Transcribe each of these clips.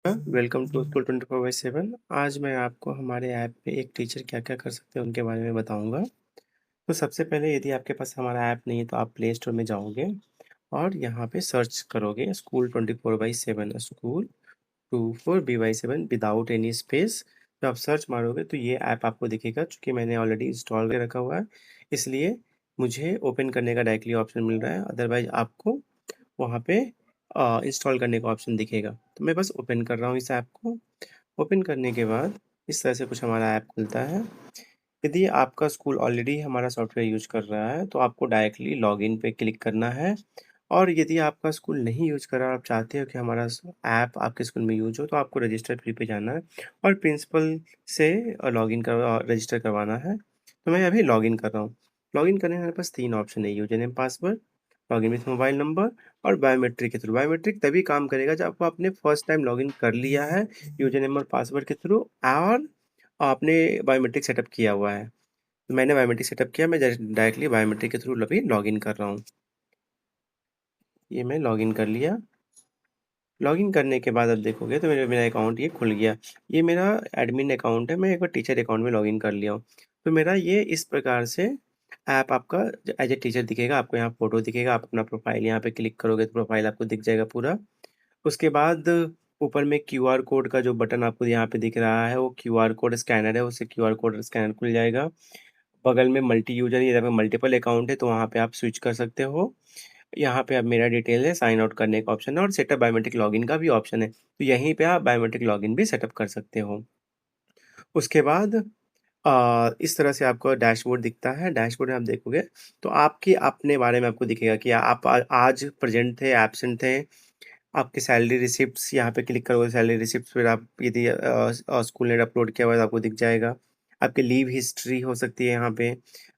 Welcome to school 24/7। आज मैं आपको हमारे ऐप पे एक टीचर क्या-क्या कर सकते हैं उनके बारे में बताऊँगा। तो सबसे पहले यदि आपके पास हमारा ऐप नहीं है तो आप प्ले स्टोर में जाओगे और यहाँ पे सर्च करोगे school 24/7 school 24/7 without any space. जब आप सर्च मारोगे तो ये ऐप आपको दिखेगा। चूँकि मैंने ऑलरेडी इंस्टॉल करके रखा हुआ है, इसलिए मुझे ओपन करने का डायरेक्टली ऑप्शन मिल रहा है। अदरवाइज़ आपको वहाँ पे इंस्टॉल करने का ऑप्शन दिखेगा। तो मैं बस ओपन कर रहा हूँ इस ऐप को। ओपन करने के बाद इस तरह से कुछ हमारा ऐप खुलता है। यदि आपका स्कूल ऑलरेडी हमारा सॉफ्टवेयर यूज़ कर रहा है, तो आपको डायरेक्टली लॉगिन पे क्लिक करना है। और यदि आपका स्कूल नहीं यूज़ कर रहा और आप चाहते हो कि हमारा ऐप आपके स्कूल में यूज़ हो, तो आपको रजिस्टर फ्री पे जाना है और प्रिंसिपल से लॉगिन रजिस्टर करवाना है। तो मैं अभी लॉगिन कर रहा हूँ। लॉगिन करने में मेरे पास 3 ऑप्शन है, user name, password, login with mobile number और बायोमेट्रिक के थ्रू। बायोमेट्रिक तभी काम करेगा जब आपने फर्स्ट टाइम लॉगिन कर लिया है यूज़र नेम और पासवर्ड के थ्रू और आपने बायोमेट्रिक सेटअप किया हुआ है। तो मैंने बायोमेट्रिक सेटअप किया, मैं डायरेक्टली बायोमेट्रिक के थ्रू अभी लॉगिन कर रहा हूँ। ये मैं लॉगिन कर लिया। लॉगिन करने के बाद अब देखोगे तो मेरा मेरा अकाउंट ये खुल गया। ये मेरा एडमिन अकाउंट है, मैं एक बार टीचर अकाउंट में लॉगिन कर लिया हूँ। तो मेरा ये इस प्रकार से ऐप आपका एज ए टीचर दिखेगा। आपको यहाँ फ़ोटो दिखेगा, आप अपना प्रोफ़ाइल यहाँ पे क्लिक करोगे तो प्रोफ़ाइल आपको दिख जाएगा पूरा। उसके बाद ऊपर में क्यूआर कोड का जो बटन आपको यहाँ पे दिख रहा है, वो क्यूआर कोड स्कैनर है, उससे क्यूआर कोड स्कैनर खुल जाएगा। बगल में मल्टी यूज़र या फिर मल्टीपल अकाउंट है, तो वहाँ पे आप स्विच कर सकते हो। यहाँ पे अब मेरा डिटेल है, साइन आउट करने का ऑप्शन है और सेटअप बायोमेट्रिक लॉगिन का भी ऑप्शन है। तो यहीं पे आप बायोमेट्रिक लॉगिन भी सेटअप कर सकते हो। उसके बाद इस तरह से आपको डैशबोर्ड दिखता है। डैशबोर्ड में आप देखोगे तो आपके अपने बारे में आपको दिखेगा कि आप आज प्रेज़ेंट थे, एब्सेंट थे। आपकी सैलरी रिसिप्ट्स यहाँ पे क्लिक करोगे, सैलरी रिसिप्ट्स फिर आप यदि स्कूल ने अपलोड किया हुआ है तो आपको दिख जाएगा। आपकी लीव हिस्ट्री हो सकती है यहाँ पे,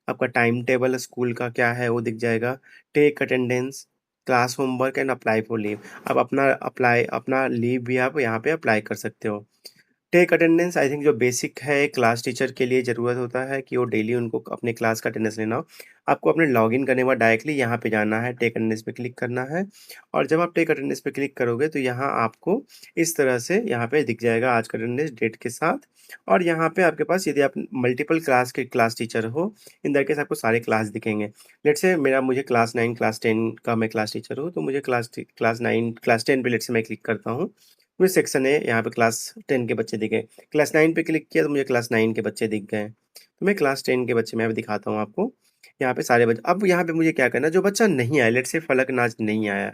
आपका टाइम टेबल स्कूल का क्या है वो दिख जाएगा, take attendance, class homework and apply for leave. आप अपना लीव भी आप यहाँ पे अप्लाई कर सकते हो। टेक अटेंडेंस आई थिंक जो बेसिक है क्लास टीचर के लिए ज़रूरत होता है कि वो डेली उनको अपने क्लास का अटेंडेंस लेना हो। आपको अपने लॉगिन करने के बाद डायरेक्टली यहाँ पे जाना है, टेक अटेंडेंस पे क्लिक करना है और जब आप टेक अटेंडेंस पे क्लिक करोगे तो यहाँ आपको इस तरह से यहाँ पे दिख जाएगा आज का अटेंडेंस डेट के साथ। और यहाँ पे आपके पास यदि आप मल्टीपल क्लास के क्लास टीचर हो, इन दैट केस आपको सारे क्लास दिखेंगे। लेट्स से मुझे क्लास 9 क्लास 10 का मैं क्लास टीचर हूँ, तो मुझे क्लास 9 क्लास 10 पे लेट्स से मैं क्लिक करता हूँ। मुझे सेक्शन है, यहाँ पे क्लास 10 के बच्चे दिखे। क्लास 9 पे क्लिक किया तो मुझे क्लास 9 के बच्चे दिख गए। तो मैं क्लास 10 के बच्चे मैं अभी दिखाता हूँ आपको। यहाँ पे सारे बच्चे अब यहाँ पे मुझे क्या करना है, जो बच्चा नहीं आया लेट्स से फलक नाज़ नहीं आया,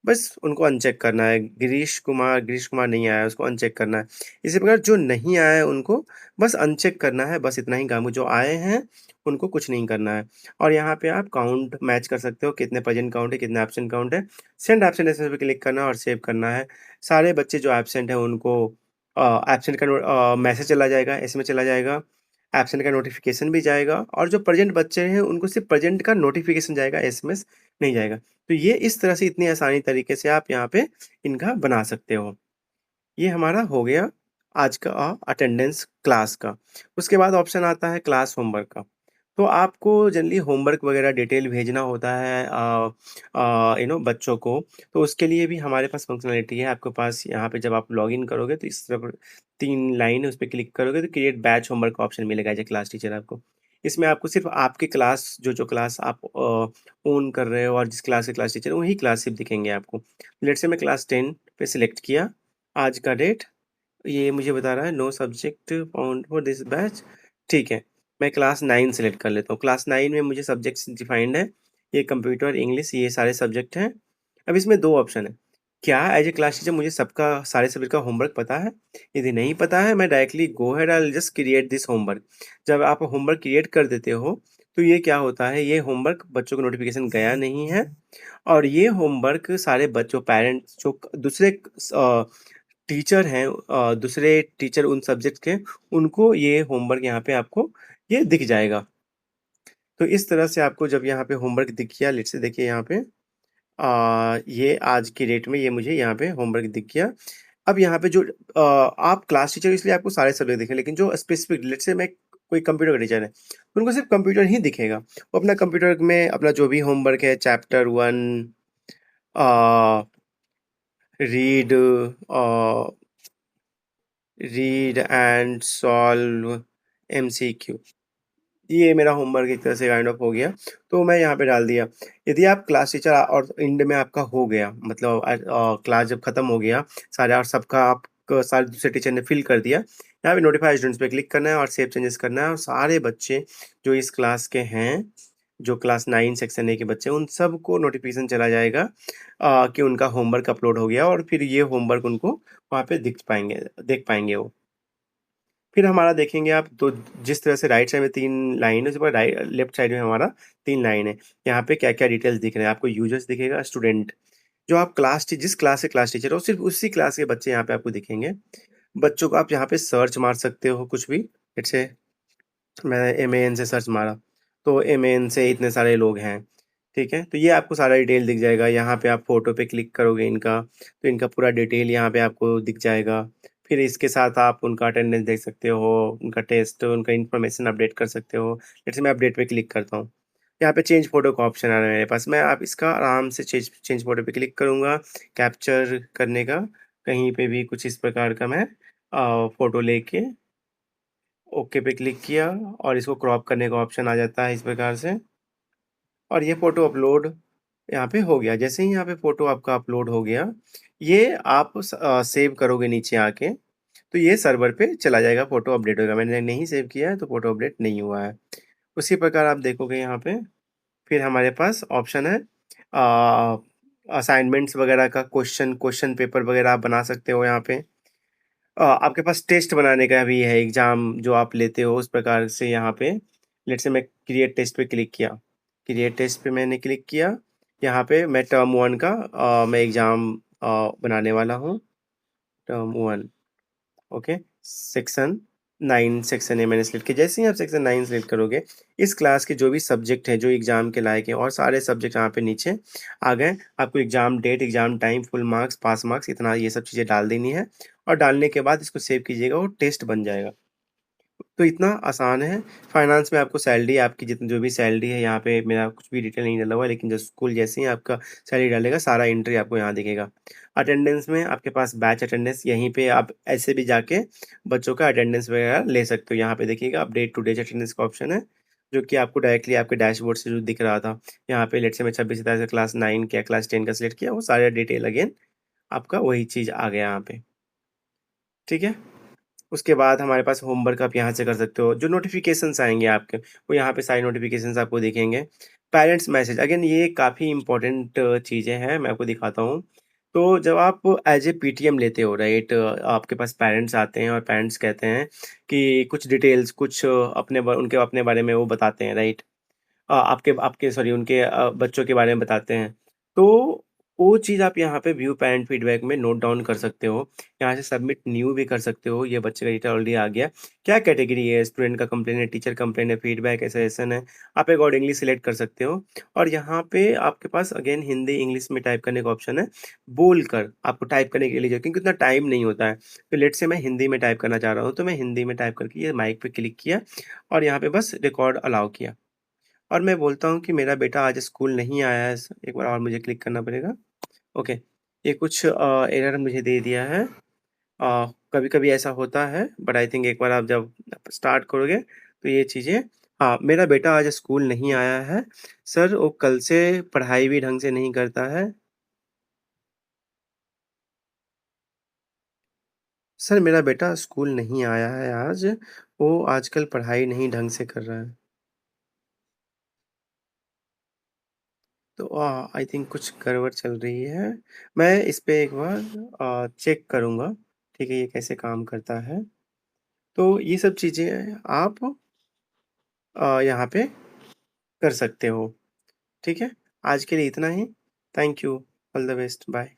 बस उनको अनचेक करना है। गिरीश कुमार नहीं आया, उसको अनचेक करना है। इसी प्रकार जो नहीं आया है उनको बस अनचेक करना है, बस इतना ही काम है। जो आए हैं उनको कुछ नहीं करना है। और यहाँ पे आप काउंट मैच कर सकते हो, कितने प्रेज़ेंट काउंट है, कितने एब्सेंट काउंट है। सेंड एब्सेंट पे क्लिक करना है और सेव करना है। सारे बच्चे जो एब्सेंट हैं उनको एब्सेंट का मैसेज चला जाएगा, एसएमएस चला जाएगा। एब्सेंट का नोटिफ़िकेशन भी जाएगा और जो प्रेज़ेंट बच्चे हैं उनको सिर्फ़ प्रेज़ेंट का नोटिफ़िकेशन जाएगा, एसएमएस नहीं जाएगा। तो ये इस तरह से इतनी आसानी तरीके से आप यहाँ पे इनका बना सकते हो। ये हमारा हो गया आज का अटेंडेंस क्लास का। उसके बाद ऑप्शन आता है क्लास होमवर्क का। तो आपको जनरली होमवर्क वगैरह डिटेल भेजना होता है बच्चों को, तो उसके लिए भी हमारे पास फ़ंक्शनैलिटी है। आपके पास यहाँ पे जब आप लॉगिन करोगे तो इस तरफ 3 लाइन है, उस पे क्लिक करोगे तो क्रिएट बैच होमवर्क का ऑप्शन मिलेगा एज़ ए क्लास टीचर आपको। इसमें आपको सिर्फ़ आपकी क्लास जो क्लास आप ओन कर रहे हो और जिस क्लास के क्लास टीचर हो वही क्लास सिर्फ़ दिखेंगे आपको। लेट्स से मैं क्लास 10 पे सिलेक्ट किया, आज का डेट ये मुझे बता रहा है no subject found for this batch. ठीक है, मैं क्लास 9 सेलेक्ट कर लेता हूँ। क्लास 9 में मुझे सब्जेक्ट्स डिफाइंड है, ये कंप्यूटर, इंग्लिश ये सारे सब्जेक्ट हैं। अब इसमें 2 ऑप्शन है, क्या एज़ ए क्लास टीचर मुझे सबका सारे सब्जेक्ट का होमवर्क पता है? यदि नहीं पता है, मैं directly go ahead I will just create this homework. जब आप होमवर्क क्रिएट कर देते हो, तो ये क्या होता है, ये होमवर्क बच्चों को नोटिफ़िकेशन गया नहीं है और ये होमवर्क सारे बच्चों पेरेंट्स जो दूसरे टीचर हैं दूसरे टीचर उन सब्जेक्ट के, उनको ये होमवर्क यहाँ पे आपको ये दिख जाएगा। तो इस तरह से आपको जब यहाँ पे होमवर्क दिख गया, लेट्स से देखिए यहाँ पे ये आज की डेट में ये मुझे यहाँ पे होमवर्क दिख गया। अब यहाँ पे जो आप क्लास टीचर हो इसलिए आपको सारे सब्जेक्ट दिखेंगे, लेकिन जो स्पेसिफिक लेट्स से मैं कोई कंप्यूटर का टीचर है, तो उनको सिर्फ़ कंप्यूटर ही दिखेगा। वो अपना कंप्यूटर में अपना जो भी होमवर्क है chapter 1 a, read read and solve MCQ. ये मेरा होमवर्क एक तरह से काइंड ऑफ हो गया, तो मैं यहाँ पे डाल दिया। यदि आप क्लास टीचर और एंड में आपका हो गया मतलब क्लास जब खत्म हो गया सारा और सबका आप सारे दूसरे टीचर ने फिल कर दिया, यहाँ पे नोटिफाई स्टूडेंट्स पे क्लिक करना है और सेव चेंजेस करना है और सारे बच्चे जो इस क्लास के हैं, जो क्लास 9 सेक्शन ए के बच्चे हैं, उन सबको नोटिफ़िकेशन चला जाएगा कि उनका होमवर्क अपलोड हो गया और फिर ये होमवर्क उनको वहाँ पे देख पाएँगे वो। फिर हमारा देखेंगे आप तो जिस तरह से राइट साइड में 3 लाइन है, उसके बाद लेफ्ट साइड में हमारा 3 लाइन है। यहाँ पे क्या-क्या डिटेल्स दिख रहे हैं, आपको यूजर्स दिखेगा, स्टूडेंट, जो आप जिस क्लास से क्लास टीचर हो, सिर्फ़ उसी क्लास के बच्चे यहाँ पे आपको दिखेंगे। बच्चों को आप यहाँ पे सर्च मार सकते हो कुछ भी, लेट्स से मैंने एमएएन से सर्च मारा, तो एमएएन से इतने सारे लोग हैं, ठीक है? तो ये आपको सारा डिटेल दिख जाएगा, यहाँ पे आप फ़ोटो पे क्लिक करोगे इनका, तो इनका पूरा डिटेल यहाँ पे आपको दिख जाएगा। फिर इसके साथ आप उनका अटेंडेंस देख सकते हो, उनका टेस्ट, उनका इन्फॉर्मेशन अपडेट कर सकते हो। लेट्स से मैं अपडेट पे क्लिक करता हूँ, यहाँ पे चेंज फ़ोटो का ऑप्शन आ रहा है मेरे पास, मैं आप इसका आराम से चेंज चेंज फ़ोटो पे क्लिक करूँगा, कैप्चर करने का, कहीं पे भी कुछ इस प्रकार का मैं फ़ोटो लेके ओके पे क्लिक किया और इसको क्रॉप करने का ऑप्शन आ जाता है इस प्रकार से और ये फ़ोटो अपलोड यहाँ पे हो गया। जैसे ही यहाँ पे फ़ोटो आपका अपलोड हो गया, ये आप सेव करोगे नीचे आके, तो ये सर्वर पे चला जाएगा, फ़ोटो अपडेट होगा। मैंने नहीं सेव किया है, तो फ़ोटो अपडेट नहीं हुआ है। उसी प्रकार आप देखोगे यहाँ पे, फिर हमारे पास ऑप्शन है असाइनमेंट्स वगैरह का क्वेश्चन क्वेश्चन पेपर वगैरह आप बना सकते हो यहाँ पे। आपके पास टेस्ट बनाने का भी है एग्ज़ाम जो आप लेते हो उस प्रकार से यहाँ पे लेट्स से मैं क्रिएट टेस्ट पे क्लिक किया। क्रिएट टेस्ट पे मैंने क्लिक किया, यहाँ पे मैं टर्म 1 का मैं एग्ज़ाम बनाने वाला हूँ। Term 1 okay, section 9 section A मैंने सेलेक्ट किया। जैसे ही आप सेक्शन 9 सेलेक्ट करोगे, इस क्लास के जो भी सब्जेक्ट हैं, जो एग्ज़ाम के लायक हैं और सारे सब्जेक्ट यहाँ पे नीचे आ गए। आपको exam date, exam time, full marks, pass marks इतना ये सब चीज़ें डाल देनी है और डालने के बाद इसको सेव कीजिएगा, वो टेस्ट बन जाएगा। तो इतना आसान है। फाइनेंस में आपको सैलरी आपकी जितनी जो भी सैलरी है यहाँ पे मेरा कुछ भी डिटेल नहीं डाला हुआ है, लेकिन जो स्कूल जैसे ही आपका सैलरी डालेगा सारा एंट्री आपको यहाँ दिखेगा। अटेंडेंस में आपके पास बैच अटेंडेंस यहीं पे आप ऐसे भी जाके बच्चों का अटेंडेंस वगैरह ले सकते हो। यहाँ पे देखिएगा अपडेट टुडेज अटेंडेंस का ऑप्शन है, जो कि आपको डायरेक्टली आपके डैशबोर्ड से जो दिख रहा था। यहाँ पे लेट्स से मैं 26 सितंबर से क्लास 9 क्या क्लास 10 का सिलेक्ट किया, वो सारा डिटेल अगेन आपका वही चीज़ आ गया यहाँ पे। ठीक है? उसके बाद हमारे पास होमवर्क आप यहाँ से कर सकते हो। जो नोटिफ़िकेशंस आएँगे आपके, वो यहाँ पे सारी नोटिफ़िकेशंस आपको दिखेंगे। पेरेंट्स मैसेज अगेन ये काफ़ी इम्पोर्टेंट चीज़ें हैं, मैं आपको दिखाता हूँ। तो जब आप एज़ ए पीटीएम लेते हो राइट आपके पास पेरेंट्स आते हैं और पेरेंट्स कहते हैं कि कुछ डिटेल्स कुछ उनके अपने बारे में वो बताते हैं राइट? आपके आपके सॉरी उनके बच्चों के बारे में बताते हैं। तो वो चीज़ आप यहाँ पे व्यू पेरेंट फीडबैक में नोट डाउन कर सकते हो। यहाँ से सबमिट न्यू भी कर सकते हो, ये बच्चे का डेटा ऑलरेडी आ गया। क्या कैटेगरी है? स्टूडेंट का कंप्लेंट है, टीचर कंप्लेंट है, फीडबैक है, सजेशन है। आप अकॉर्डिंगली सिलेक्ट कर सकते हो और यहाँ पे आपके पास अगेन हिंदी, इंग्लिश में टाइप करने का ऑप्शन है। बोलकर आपको टाइप करने के लिए क्योंकि उतना टाइम नहीं होता है। तो लेट्स से मैं हिंदी में टाइप करना चाह रहा हूँ, तो मैं हिंदी में टाइप करके ये माइक पे क्लिक किया और यहाँ पे बस रिकॉर्ड अलाउ किया। और मैं बोलता हूँ कि मेरा बेटा आज स्कूल नहीं आया है एक बार और मुझे क्लिक करना पड़ेगा। ओके, ये कुछ एरर मुझे दे दिया है। कभी-कभी ऐसा होता है बट आई थिंक एक बार आप जब स्टार्ट करोगे तो ये चीज़ें हाँ, मेरा बेटा आज स्कूल नहीं आया है। सर वो कल से पढ़ाई भी ढंग से नहीं करता है। सर मेरा बेटा स्कूल नहीं आया है आज, वो आजकल पढ़ाई नहीं ढंग से कर रहा है। तो आई थिंक कुछ गड़बड़ चल रही है। मैं इस पे एक बार चेक करूँगा, ठीक है, ये कैसे काम करता है। तो ये सब चीज़ें आप यहाँ पे कर सकते हो, ठीक है? आज के लिए इतना ही। Thank you, all the best, bye.